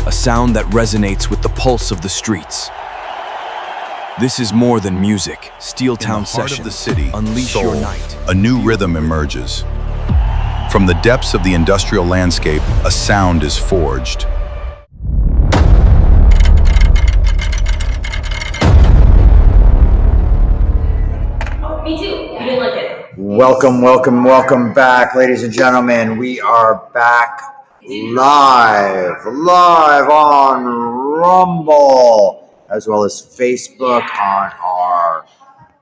a sound that resonates with the pulse of the streets. This is more than music. Steeltown Sessions. Of the city, Unleash soul, your night. A new rhythm emerges. From the depths of the industrial landscape, a sound is forged. Me too. You didn't like it. Welcome back, ladies and gentlemen. We are back live on Rumble, as well as Facebook on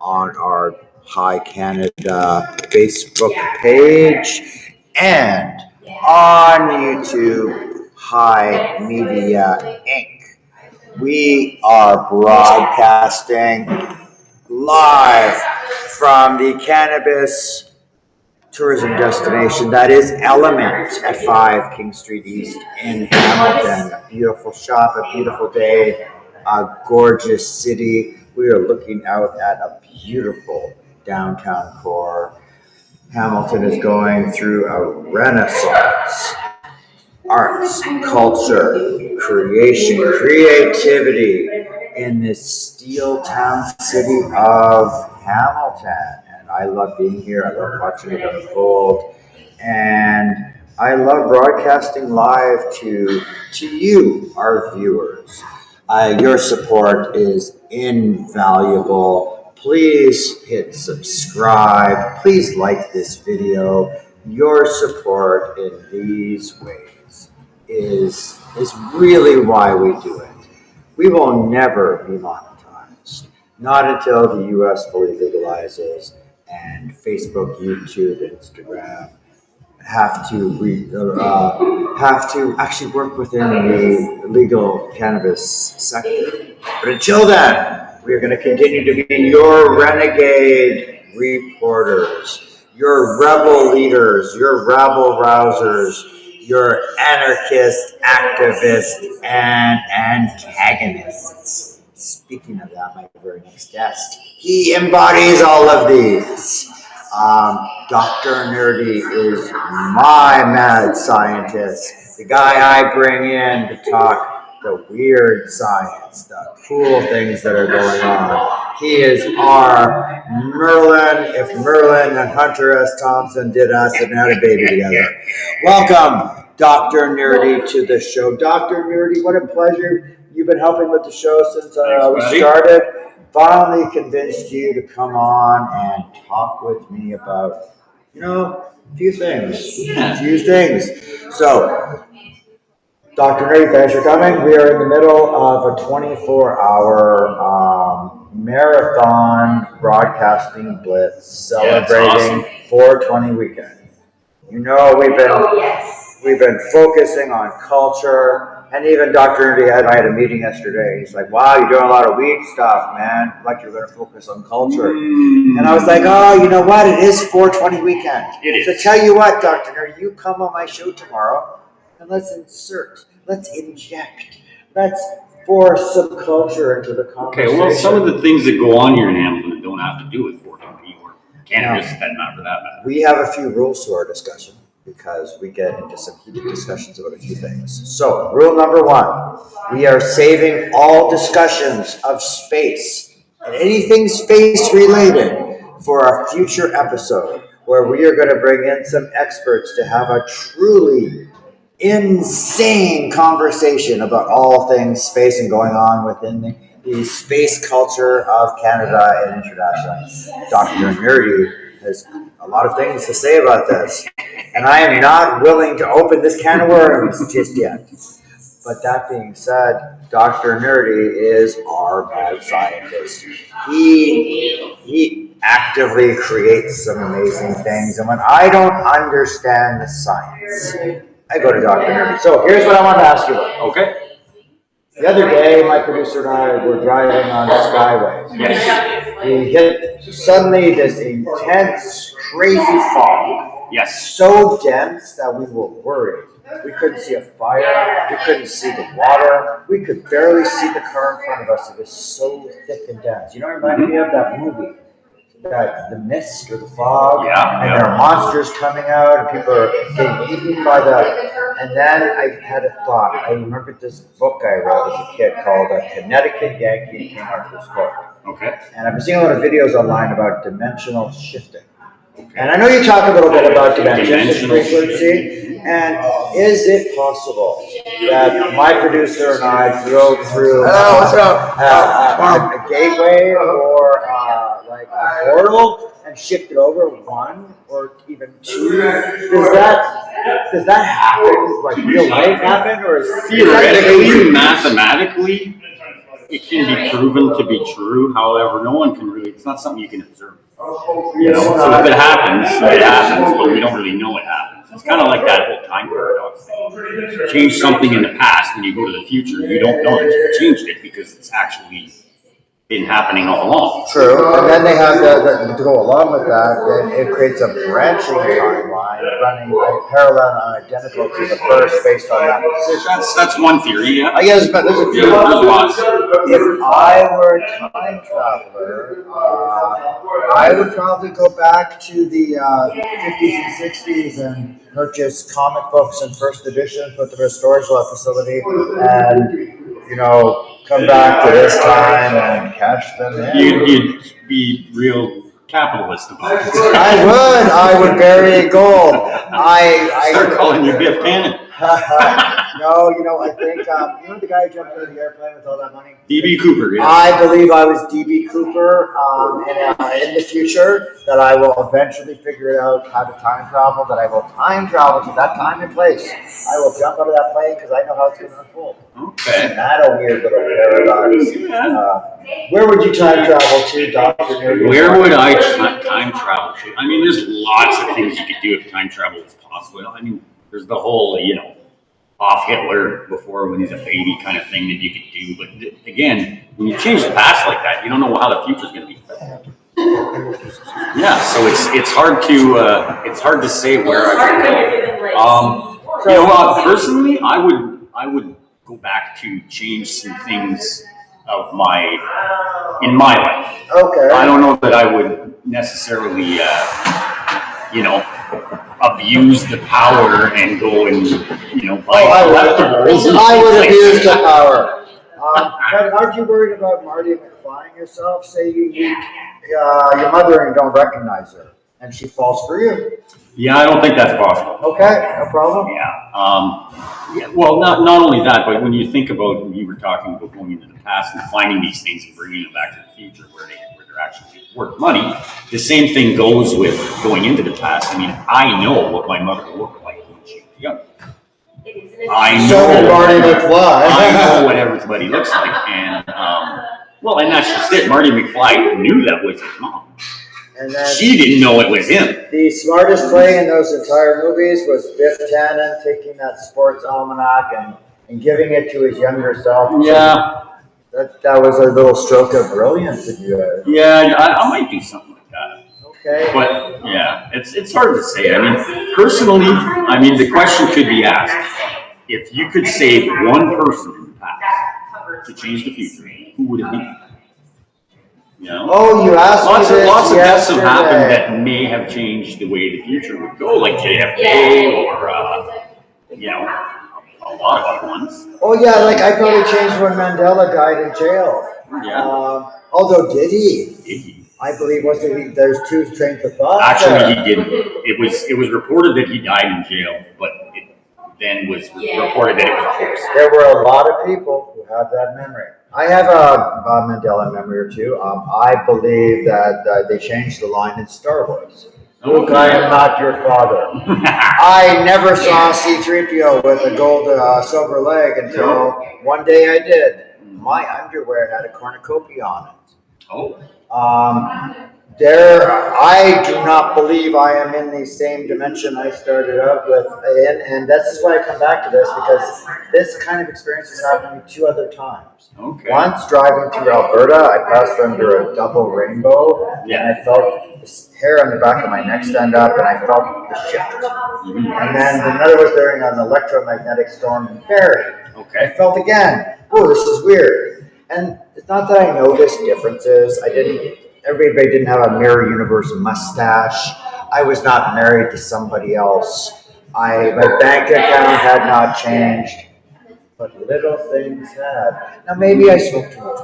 our Hi Canada Facebook page, and on YouTube, Hi Media Inc. We are broadcasting live from the cannabis tourism destination that is Element at 5 King Street East in Hamilton. A beautiful shop, a beautiful day, a gorgeous city. We are looking out at a beautiful downtown core. Hamilton is going through a renaissance. Arts, culture, creativity in this steel town city of Hamilton. And I love being here. I love watching it unfold. And I love broadcasting live to you, our viewers. Your support is invaluable. Please hit subscribe. Please like this video. Your support in these ways is really why we do it. We will never be monetized, not until the U.S. fully legalizes and Facebook, YouTube, Instagram have to actually work within the legal cannabis sector. But until then, we are going to continue to be your renegade reporters, your rebel leaders, your rabble rousers, your anarchist, activist, and antagonists. Speaking of that, my very next guest, he embodies all of these. Dr. Nerdy is my mad scientist, the guy I bring in to talk the weird science, the cool things that are going on. He is our Merlin, if Merlin and Hunter S. Thompson did acid and had a baby together. Welcome, Dr. Nerdy, to the show. Dr. Nerdy, what a pleasure. You've been helping with the show since we started. Finally convinced you to come on and talk with me about, a few things. So, Dr. Nerdy, thanks for coming. We are in the middle of a 24-hour marathon broadcasting blitz celebrating 420 weekend. We've been focusing on culture, and even Dr. Nerdy and I had a meeting yesterday. He's like, "Wow, you're doing a lot of weed stuff, man. Like you're going to focus on culture." And I was like, "Oh, you know what? It is 420 weekend. So tell you what, Dr. Nerdy, you come on my show tomorrow, and let's inject, let's force some culture into the conversation." Okay, well, some of the things that go on here in Hamilton don't have to do with 420 or cannabis, for that matter. We have a few rules to our discussion because we get into some heated discussions about a few things. So, rule number 1, we are saving all discussions of space and anything space related for a future episode where we are going to bring in some experts to have a truly insane conversation about all things space and going on within the space culture of Canada and internationally. Dr. Nerdy has a lot of things to say about this, and I am not willing to open this can of worms just yet. But that being said, Dr. Nerdy is our mad scientist. He actively creates some amazing things, and when I don't understand the science, I go to Dr. Nerdy. So here's what I want to ask you about. Okay. The other day, my producer and I were driving on the Skyway. Yes. We hit suddenly this intense, crazy fog. Yes. So dense that we were worried. We couldn't see a fire. We couldn't see the water. We could barely see the car in front of us. It was so thick and dense. It reminded me of that movie the mist or the fog, Yeah, and yeah. there are monsters coming out, and people are getting eaten by and then I had a thought. I remembered this book I read as a kid called Connecticut Yankee and King Arthur's Court. Okay. And I've been seeing a lot of videos online about dimensional shifting. And I know you talk a little bit about dimension frequency, and is it possible that my producer and I drove through a gateway or like a portal and shifted over one or even two? Does that happen? Like real life happen, or is theoretically, mathematically, it can be proven to be true. However, no one can really. It's not something you can observe. You know, so if it happens, but we don't really know it happens. It's kind of like that whole time paradox thing. Change something in the past, when you go to the future, you don't know that you changed it because it's actually been happening all along. True, and then they have to go along with that, it creates a branching timeline running parallel and identical to the first based on that decision. That's one theory, yeah. I guess, but there's a few. There's lots. If I were a time traveler, I would probably go back to the 50s and 60s and purchase comic books in first edition, put them in a storage lot facility, and come back to this time and cash them in. You'd be real capitalist about it. I would bury gold. Start calling you Biff Tannen. No, I think, the guy who jumped out of the airplane with all that money? D.B. Cooper, yeah. I believe I was D.B. Cooper, in the future, that I will eventually figure out how to time travel, that I will time travel to that time and place. I will jump out of that plane because I know how it's going to unfold. Okay. Isn't that a weird little paradox? Where would you time travel to, Dr. Newby? Where would I time travel to? I mean, there's lots of things you could do if time travel is possible. I mean, there's the whole, off Hitler before when he's a baby kind of thing that you could do. But again, when you change the past like that, you don't know how the future's going to be. Yeah, so it's hard to say where I would go. Personally, I would go back to change some things in my life. Okay. I don't know that I would necessarily, abuse the power and go and, buy collectibles. I would abuse the power. But aren't you worried about Marty McFlying yourself? Say you meet your mother and don't recognize her, and she falls for you. Yeah, I don't think that's possible. Okay, no problem. Yeah. Well, not only that, but when you think about, when you were talking about going into the past and finding these things and bringing them back to the future where they're actually worth money, the same thing goes with going into the past. I mean, I know what my mother looked like when she was young. I know what everybody looks like, and and that's just it. Marty McFly knew that was his mom. And then she didn't know it was him. The smartest play in those entire movies was Biff Tannen taking that sports almanac and giving it to his younger self. Yeah. That was a little stroke of brilliance that you had. Yeah, I might do something like that. Okay. But yeah, it's hard to say. I mean, personally, the question could be asked: if you could save one person in the past to change the future, who would it be? Oh, you asked lots me this of deaths have yesterday. happened that may have changed the way the future would go, like JFK or a lot of other ones. Oh yeah, like I probably changed when Mandela died in jail. Yeah. Although did he? Did he? I believe there's two trains of thought. Actually, he didn't. It was reported that he died in jail, but it then was reported that it was a hoax. There were a lot of people who have that memory. I have a Mandela memory or two. I believe that they changed the line in Star Wars. Luke, I am not your father. I never saw C-3PO with a gold silver leg until one day I did. My underwear had a cornucopia on it. Oh. I do not believe I am in the same dimension I started out with, and that's why I come back to this, because this kind of experience has happened to me 2 other times. Okay. Once driving through Alberta, I passed under a double rainbow, and I felt this hair on the back of my neck stand up, and I felt the shift. Mm-hmm. And then another was during an electromagnetic storm in Barrie. Okay. I felt again, oh, this is weird. And it's not that I noticed differences. everybody didn't have a Mirror Universe mustache. I was not married to somebody else. My bank account had not changed, but little things had. Now maybe I smoke too much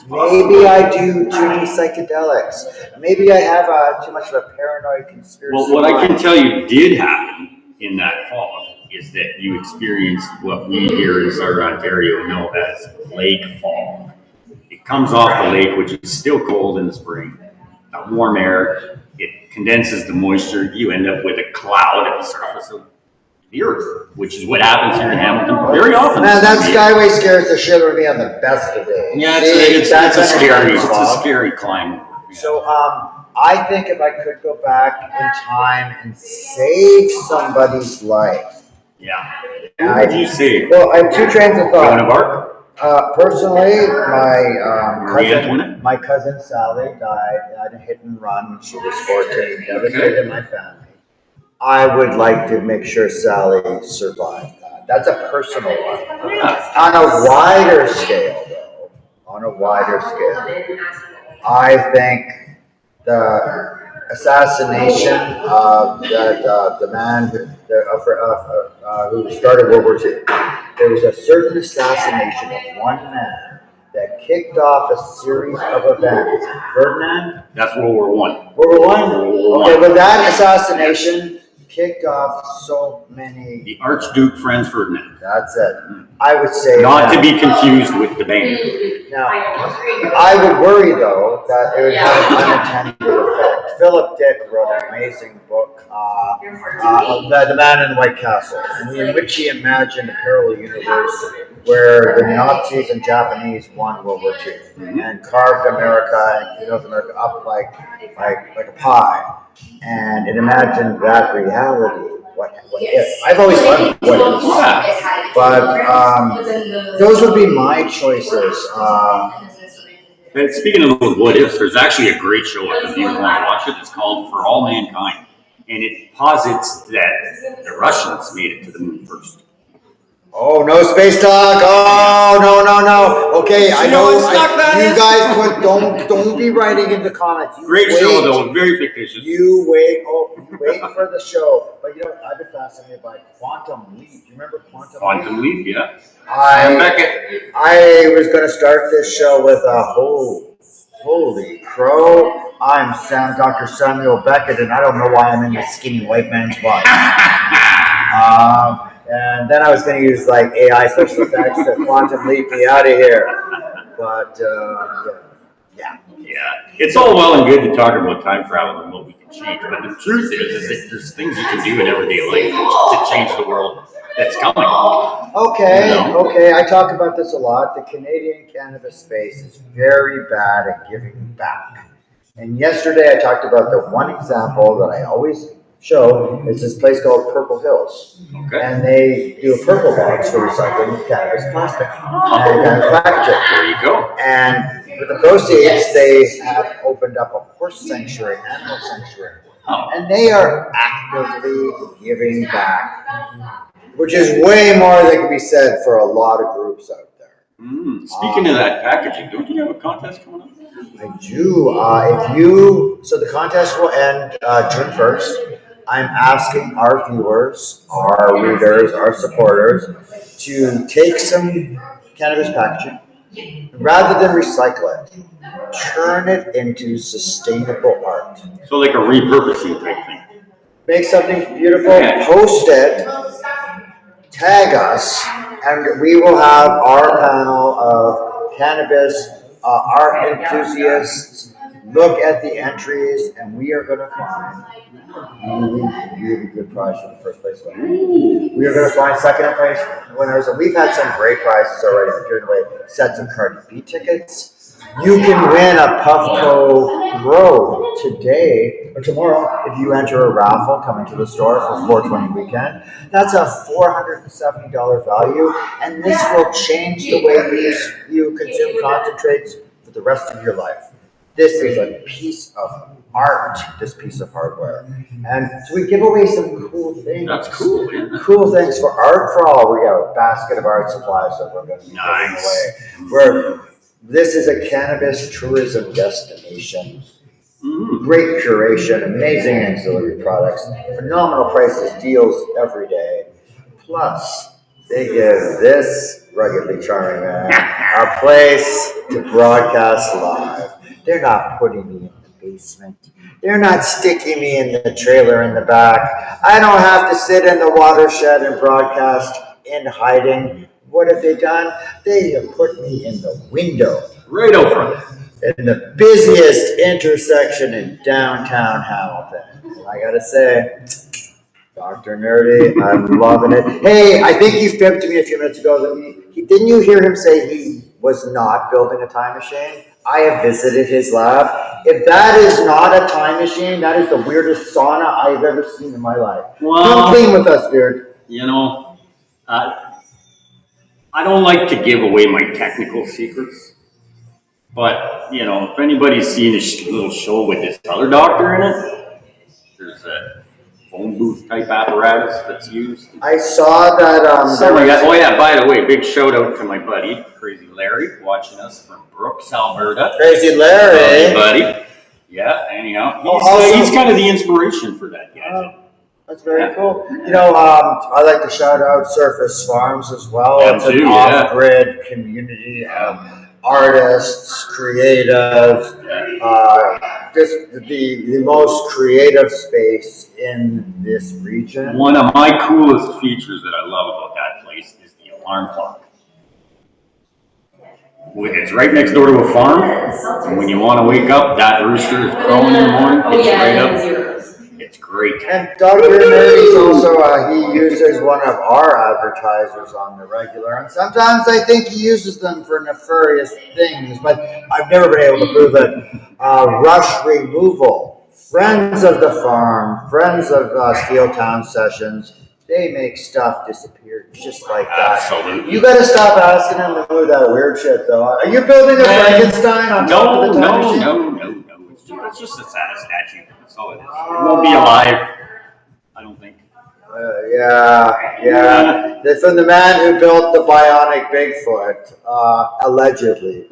weed. Maybe I do too many psychedelics. Maybe I have too much of a paranoid conspiracy. Well, what I can tell you did happen in that fall is that you experienced what we here in Southern Ontario know as lake fog. It comes off the lake, which is still cold in the spring, warm air. It condenses the moisture. You end up with a cloud at the surface of the earth, which is what happens here in Hamilton very often. Man, that skyway scares the shit out of me on the best of days. Yeah, it's a scary climb. So, I think if I could go back in time and save somebody's life. Yeah. Who would you save? Well, I have two trains of thought. Joan of Arc? Personally, my cousin Sally died in a hit and run when she was 14, devastated my family. I would like to make sure Sally survived that. That's a personal one. Yeah. On a wider scale, though, I think the assassination of the man who started World War II. There was a certain assassination of one man that kicked off a series of events. Ferdinand? That's World War I. World War I? Okay, but that assassination kicked off so many. The Archduke Franz Ferdinand. That's it. I would say. Not to be confused with the band. Now, I would worry though that it would have an unintended effect. Philip Dick wrote an amazing book, The Man in the White Castle, in which he imagined a parallel universe where the Nazis and Japanese won World War II and carved America and North America up like a pie. And it imagined that reality. What if? I've always loved what if. But those would be my choices. And speaking of those what ifs, there's actually a great show if you want to watch it. It's called For All Mankind. And it posits that the Russians made it to the moon first. Oh, no space talk. Oh, no. Okay, I know. You guys don't be writing in the comments. Great show though, very fictitious. You wait for the show. But I've been fascinated by Quantum Leap. You remember Quantum Leap, yeah. I was going to start this show with holy crow. I'm Dr. Samuel Beckett, and I don't know why I'm in this skinny white man's body. And then I was going to use like AI special effects to Quantum Leap me out of here. But, yeah. It's all well and good to talk about time travel and what we can change, but the truth is that there's things you can do in everyday life to change the world that's coming. Okay. I talk about this a lot. The Canadian cannabis space is very bad at giving back. And yesterday I talked about the one example that I always show. It's this place called Purple Hills. Okay. And they do a purple box for recycling cannabis plastic and cannabis packaging. There you go. And with the proceeds, they have opened up a horse sanctuary, animal sanctuary. And they are actively giving back, which is way more than can be said for a lot of groups out there. Speaking of that packaging, don't you have a contest coming up? I do. So the contest will end June 1st. I'm asking our viewers, our readers, our supporters to take some cannabis packaging, rather than recycle it, turn it into sustainable art. So like a repurposing type thing. Make something beautiful, post it, tag us, and we will have our panel of cannabis art enthusiasts look at the entries, and we are going to find really good prize for the first place winner. We are going to find second place winners, and we've had some great prizes already. We're giving away sets of Cardi B tickets. You can win a Puffco Grow today or tomorrow if you enter a raffle coming to the store for 420 weekend. That's a $470 value, and this will change the way you consume concentrates for the rest of your life. This is a piece of art, this piece of hardware. And so we give away some cool things. That's cool, man. Cool things for Art Crawl. We got a basket of art supplies that we're going to be giving away. This is a cannabis tourism destination. Great curation, amazing ancillary products, phenomenal prices, deals every day. Plus, they give this ruggedly charming man a place to broadcast live. They're not putting me in the basement. They're not sticking me in the trailer in the back. I don't have to sit in the watershed and broadcast in hiding. What have they done? They have put me in the window. Right out front. In the busiest intersection in downtown Hamilton. And I gotta say, Dr. Nerdy, I'm loving it. Hey, I think you fibbed to me a few minutes ago that didn't you hear him say he was not building a time machine? I have visited his lab. If that is not a time machine, that is the weirdest sauna I've ever seen in my life. Well, come clean with us, dude. You know, I don't like to give away my technical secrets, but you know, if anybody's seen a little show with this other doctor in it, there's a phone booth type apparatus that's used. I saw that. Oh yeah, by the way, big shout out to my buddy, Crazy Larry, watching us from Brooks, Alberta. Crazy Larry. Buddy. Yeah, anyhow, he's kind of the inspiration for that gadget. That's very cool. You know, I like to shout out Surface Farms as well. Yeah, it's an off-grid community of artists, creatives, just the most creative space in this region. One of my coolest features that I love about that place is the alarm clock. It's right next door to a farm, and when you want to wake up, that rooster is crowing in the morning. It's right up. It's great. And Dr. Nerdy's also, he uses one of our advertisers on the regular, and sometimes I think he uses them for nefarious things, but I've never been able to prove it. Rush removal. Friends of the farm, friends of Steel Town Sessions, they make stuff disappear just like that. Absolutely. You gotta stop asking them to do that weird shit, though. Are you building a Frankenstein on top of the time machine? No. It's just a statue. That's all it is. It won't be alive, I don't think. Yeah. That's from the man who built the bionic Bigfoot, allegedly.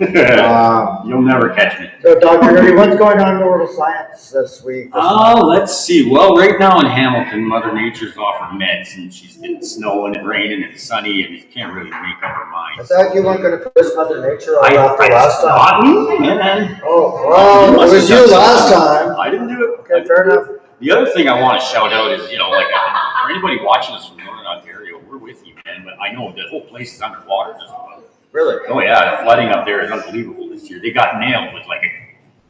You'll never catch me. So, Dr. Nerdy, what's going on in the world of science this week? Let's see. Well, right now in Hamilton, Mother Nature's offered meds, and she's been snowing and raining and sunny, and you can't really make up her mind. I thought you weren't going to push Mother Nature on after last time. Not me, man. Oh, well, it was you last time. I didn't do it. Okay, fair enough. The other thing I want to shout out is, you know, like for anybody watching us from Northern Ontario, we're with you, man. But I know the whole place is underwater just about. Really? Oh yeah, the flooding up there is unbelievable this year. They got nailed with like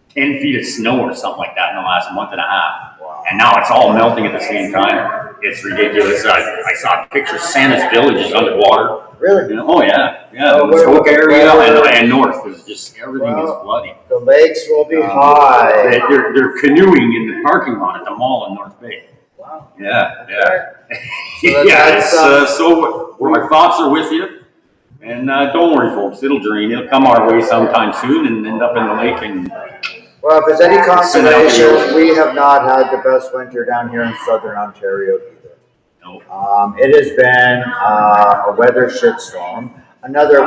10 feet of snow or something like that in the last month and a half. Wow. And now it's all melting at the same time. It's ridiculous. I saw a picture. Santa's Village is underwater. Really? You know, oh yeah. Oh, the Stoke area and north is just everything is flooding. The lakes will be high. They're canoeing in the parking lot at the mall in North Bay. Wow. Yeah. So So my thoughts are with you. And don't worry, folks. It'll drain. It'll come our way sometime soon and end up in the lake. And well, if there's any consolation, we have not had the best winter down here in Southern Ontario either. no. It has been a weather shitstorm. Another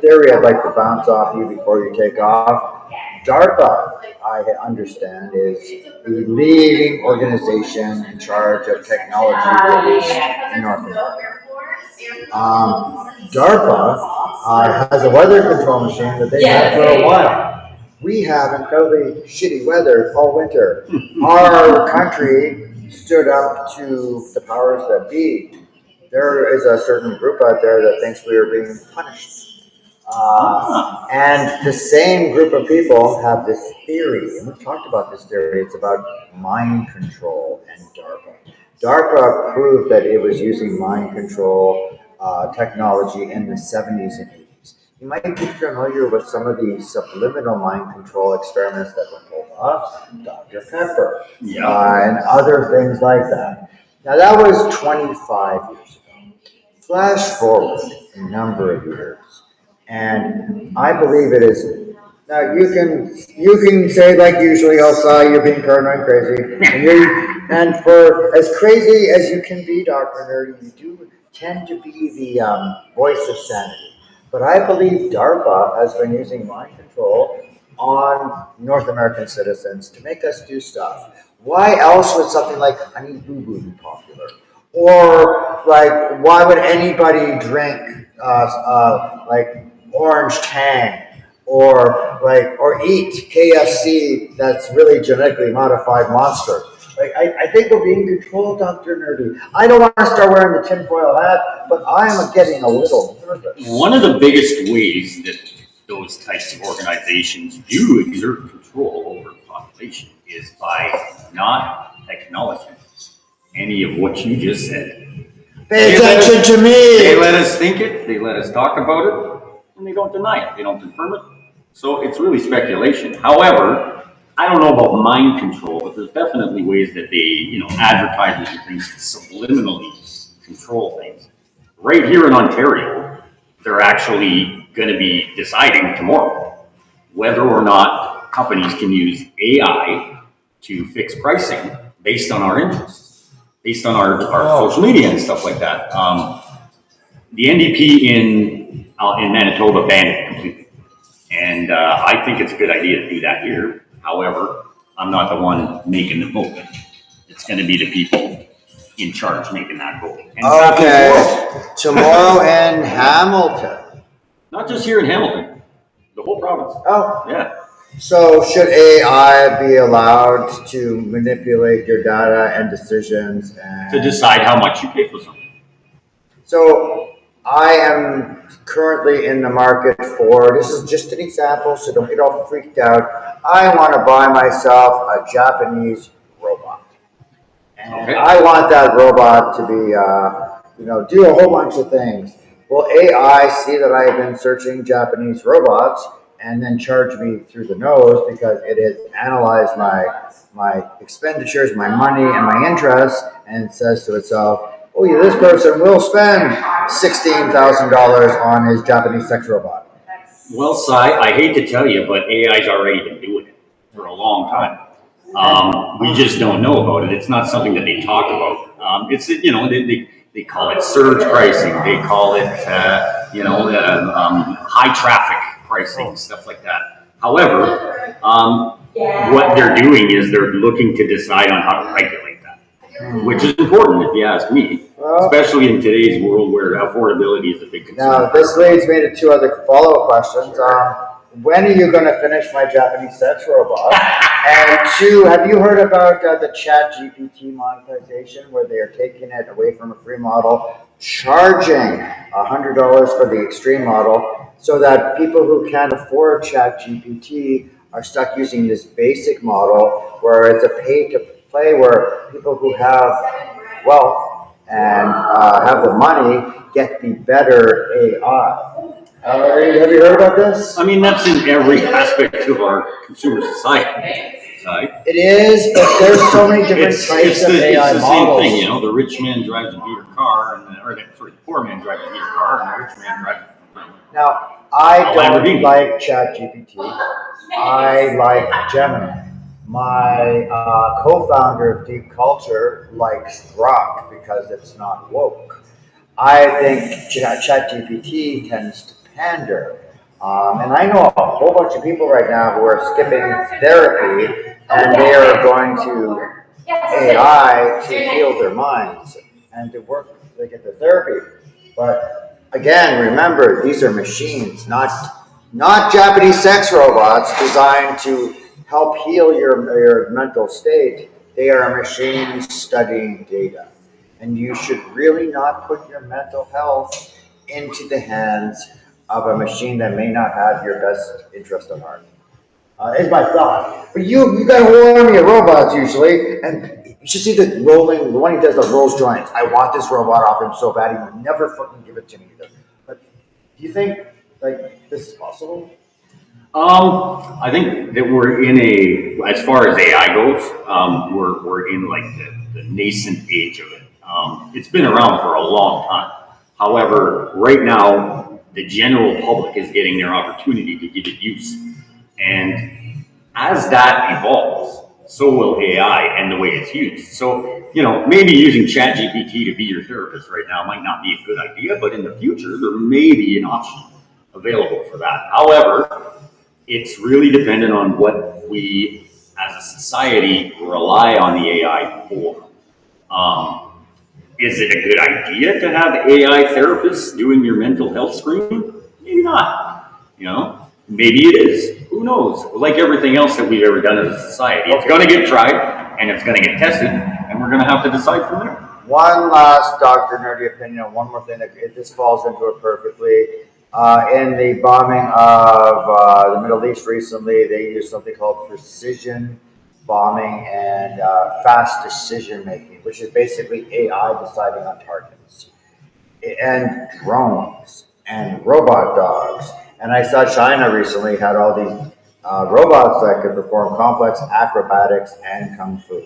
theory I'd like to bounce off you before you take off. DARPA, I understand, is the leading organization in charge of technology release in North America. DARPA has a weather control machine that they've had for a while. We have incredibly shitty weather all winter. Our country stood up to the powers that be. There is a certain group out there that thinks we are being punished. And the same group of people have this theory, and we've talked about this theory. It's about mind control and DARPA. DARPA proved that it was using mind control technology in the 70s and 80s. You might be familiar with some of the subliminal mind control experiments that were pulled off, Dr. Pepper, and other things like that. Now that was 25 years ago. Flash forward a number of years, and I believe it is. Now you can say like usually, Elsa, you're being paranoid crazy, and for as crazy as you can be, Dr. Nerdy, you do tend to be the voice of sanity. But I believe DARPA has been using mind control on North American citizens to make us do stuff. Why else would something like Honey Boo Boo be popular? Or like, why would anybody drink like Orange Tang? Or eat KFC that's really genetically modified monster. Like I think we're being controlled, Dr. Nerdy. I don't want to start wearing the tinfoil hat, but I am getting a little nervous. One of the biggest ways that those types of organizations do exert control over the population is by not acknowledging any of what you just said. Pay attention to me! They let us think it, they let us talk about it, and they don't deny it, they don't confirm it. So it's really speculation. However, I don't know about mind control, but there's definitely ways that they, advertisements and things subliminally control things. Right here in Ontario, they're actually going to be deciding tomorrow whether or not companies can use AI to fix pricing based on our interests, based on our social media and stuff like that. The NDP in Manitoba banned it completely. And I think it's a good idea to do that here. However, I'm not the one making the vote. It's going to be the people in charge making that vote. And Okay, tomorrow in Hamilton. not just here in Hamilton, the whole province. Oh, Yeah. so should AI be allowed to manipulate your data and decisions and To decide how much you pay for something. So I am currently in the market for, this is just an example, so don't get all freaked out. I want to buy myself a Japanese robot. And Okay. I want that robot to be, do a whole bunch of things. Will AI see that I have been searching Japanese robots and then charge me through the nose because it has analyzed my expenditures, my money, and my interests, and says to itself, oh yeah, this person will spend $16,000 on his Japanese sex robot. Well, Cy, I hate to tell you, but AI's already been doing it for a long time. We just don't know about it. It's not something that they talk about. They call it surge pricing. They call it, high traffic pricing, stuff like that. However, what they're doing is they're looking to decide on how to regulate that, which is important if you ask me, especially in today's world where affordability is a big concern. Now, this leads me to two other follow-up questions. When are you going to finish my Japanese sex robot? And two, have you heard about the ChatGPT monetization where they are taking it away from a free model, charging $100 for the extreme model so that people who can't afford ChatGPT are stuck using this basic model where it's a pay-to-play where people who have wealth and have the money get the better AI. Have you heard about this? I mean, that's in every aspect of our consumer society. It is, but there's so many different types of AI it's the models. same thing, the rich man drives a beater car, the poor man drives a beater car, and the rich man drives a Now, I don't Lamborghini. like ChatGPT. I like Gemini. My co-founder of Deep Culture likes Grok because it's not woke. I think ChatGPT tends to pander. And I know a whole bunch of people right now who are skipping therapy and they are going to AI to heal their minds and to work, they get the therapy. But again, remember, these are machines, not Japanese sex robots designed to help heal your mental state. They are machines studying data. And you should really not put your mental health into the hands of a machine that may not have your best interest at heart. Is my thought. But you got a whole army of robots usually, and you should see the one he does the rolls joints. I want this robot off him so bad, he would never fucking give it to me. But do you think like this is possible? I think that we're in as far as AI goes, we're in like the nascent age of it. It's been around for a long time. However, right now, the general public is getting their opportunity to give it use. And as that evolves, so will AI and the way it's used. So, maybe using ChatGPT to be your therapist right now might not be a good idea, but in the future, there may be an option available for that. However, it's really dependent on what we as a society rely on the AI for. Is it a good idea to have AI therapists doing your mental health screening? Maybe not. Maybe it is. Who knows? Like everything else that we've ever done as a society, it's going to get tried and it's going to get tested, and we're going to have to decide from there. One last Dr. Nerdy opinion on one more thing that this falls into it perfectly. In the bombing of the Middle East recently, they used something called precision bombing and fast decision making, which is basically AI deciding on targets, and drones and robot dogs. And I saw China recently had all these robots that could perform complex acrobatics and kung fu.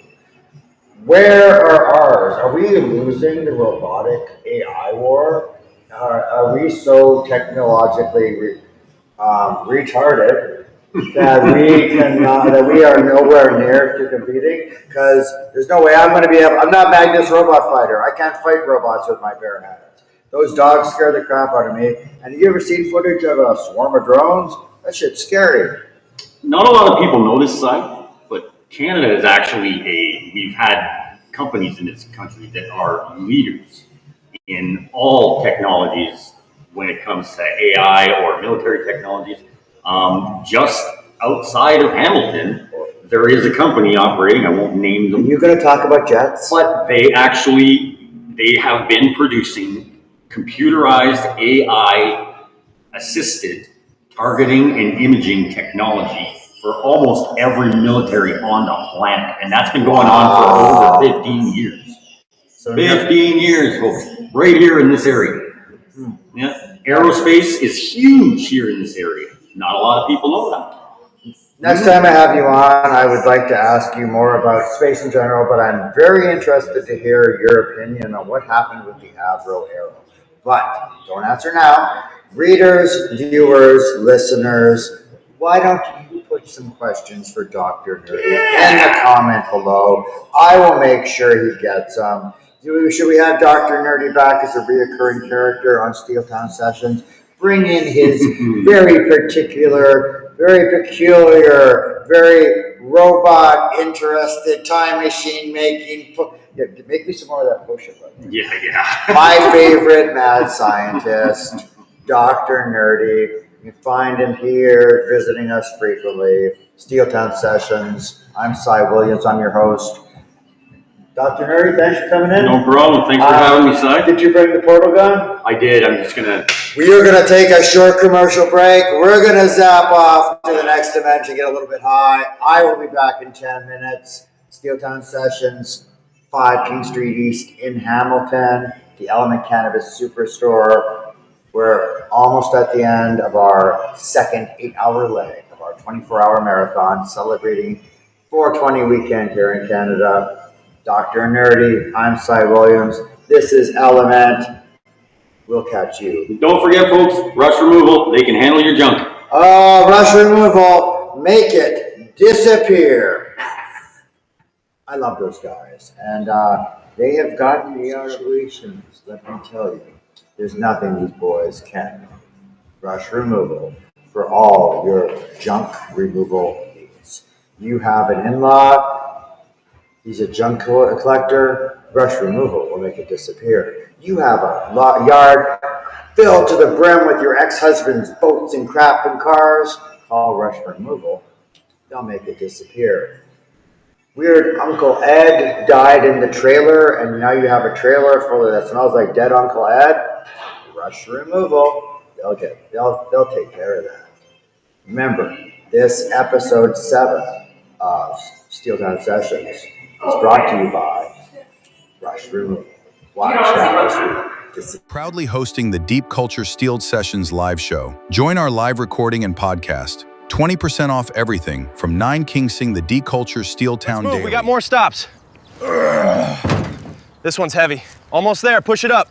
Where are ours? Are we losing the robotic AI war? Are we so technologically retarded that we are nowhere near to competing? Because there's no way I'm going to be able. I'm not Magnus Robot Fighter. I can't fight robots with my bare hands. Those dogs scare the crap out of me. And have you ever seen footage of a swarm of drones? That shit's scary. Not a lot of people know this side, but Canada is actually we've had companies in this country that are leaders in all technologies when it comes to AI or military technologies. Just outside of Hamilton, there is a company operating, I won't name them. You're going to talk about jets? But they have been producing computerized AI assisted targeting and imaging technology for almost every military on the planet. And that's been going on for over 15 years. So 15 years, folks, right here in this area. Yeah. Aerospace is huge here in this area. Not a lot of people know that. Next time I have you on, I would like to ask you more about space in general, but I'm very interested to hear your opinion on what happened with the Avro Arrow. But don't answer now. Readers, viewers, listeners, why don't you put some questions for Dr. Nerdy in the comment below? I will make sure he gets them. Should we have Dr. Nerdy back as a reoccurring character on Steeltown Sessions? Bring in his very particular, very peculiar, very robot-interested, time machine making. Yeah, make me some more of that push-up. Yeah. My favorite mad scientist, Dr. Nerdy. You can find him here, visiting us frequently. Steeltown Sessions. I'm Cy Williams. I'm your host. Dr. Nerdy, thanks for coming in. No problem. Thanks for having me, Cy. Did you bring the portal gun? I did. I'm just going to... We are going to take a short commercial break. We're going to zap off to the next dimension, get a little bit high. I will be back in 10 minutes. Steeltown Sessions, 5 King Street East in Hamilton, the Element Cannabis Superstore. We're almost at the end of our second 8-hour leg of our 24-hour marathon, celebrating 420 weekend here in Canada. Dr. Nerdy, I'm Cy Williams. This is Element. We'll catch you. Don't forget, folks, rush removal. They can handle your junk. Oh, rush removal. Make it disappear. I love those guys. And they have gotten me out of relations. Let me tell you. There's nothing these boys can. Rush removal for all your junk removal needs. You have an in-law. He's a junk collector. Rush removal will make it disappear. You have a yard filled to the brim with your ex-husband's boats and crap and cars. Call Rush Removal. They'll make it disappear. Weird Uncle Ed died in the trailer, and now you have a trailer full of that smells like dead Uncle Ed. Rush Removal. They'll take care of that. Remember, this episode 7 of Steeltown Sessions is brought to you by Rush Removal. Watch that. Proudly hosting the Deep Culture Steeled Sessions live show. Join our live recording and podcast. 20% off everything from 9 King Sing the Deep Culture Steeltown Daily. We got more stops. This one's heavy. Almost there. Push it up.